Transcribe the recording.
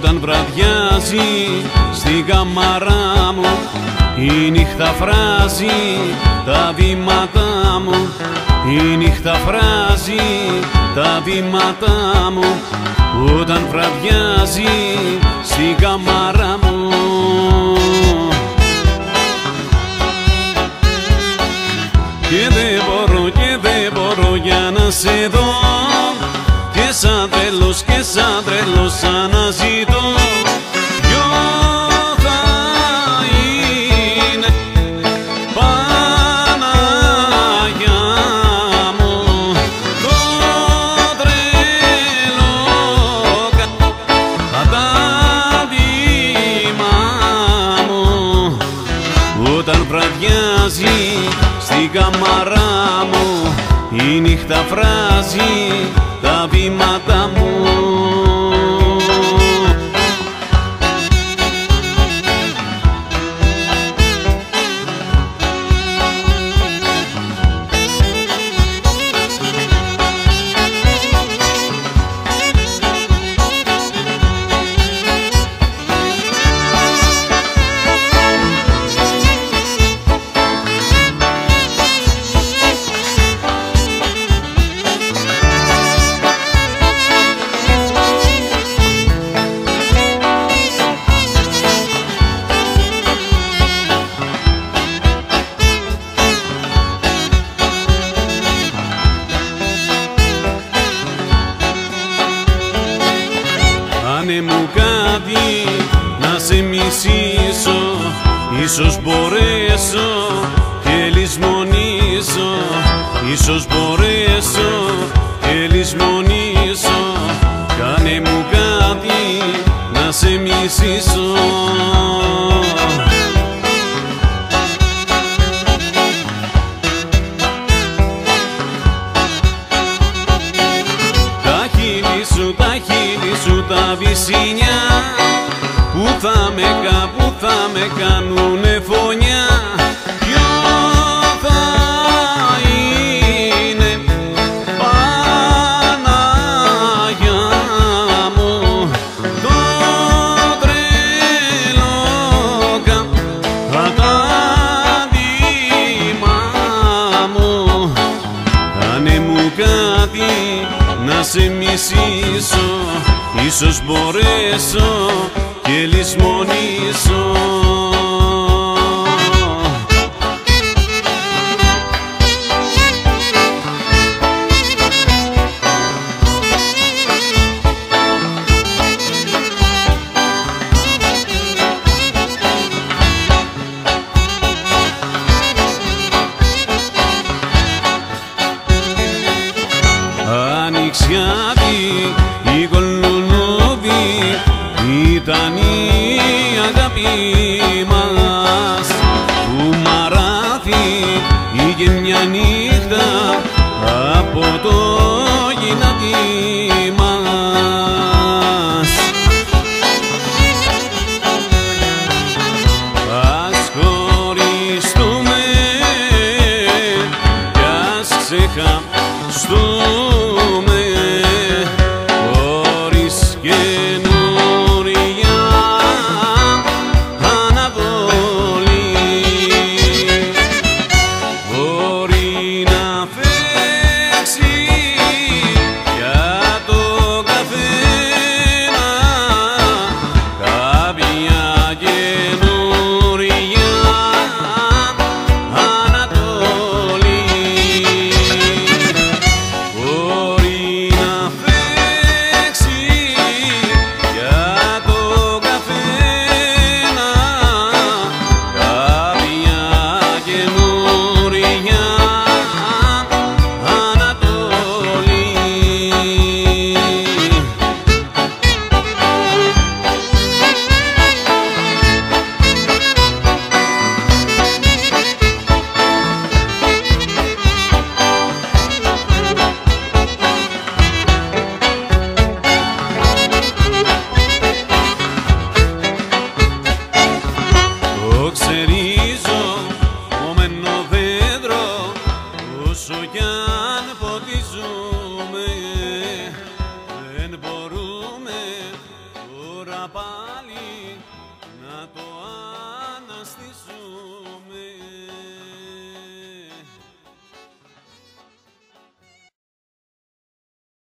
Όταν βραδιάζει στη καμαρά μου, η νύχτα φράζει τα βήματά μου, η νύχτα φράζει τα βήματά μου. Όταν βραδιάζει στη καμαρά μου. Και δεν μπορώ για να σε δω, και σαν τρελός αναζητώ. Ποιο θα είναι, Παναγιά μου, το τρελό κατάδειγμα μου. Όταν βραδιάζει στην καμαρά μου, η νύχτα φράζει τα βήματά μου. Κάνε μου κάτι να σε μισήσω, ίσως μπορέσω και λησμονήσω, ίσως μπορέσω και λησμονήσω. Κάνε μου κάτι να σε μισήσω. Τα χείλη σου τα βυσσινιά, που θα με κάνουνε φωνιά. Ποιο θα είναι, Παναγιά μου, το τρελό κατάδειγμα μου. Κάνε μου κάτι να σε μισήσω, ίσως μπορέσω και λησμονήσω. Ανοιξιάτη η κολονούδη ήταν η αγάπη μας, που μαράθη είχε μια νύχτα από το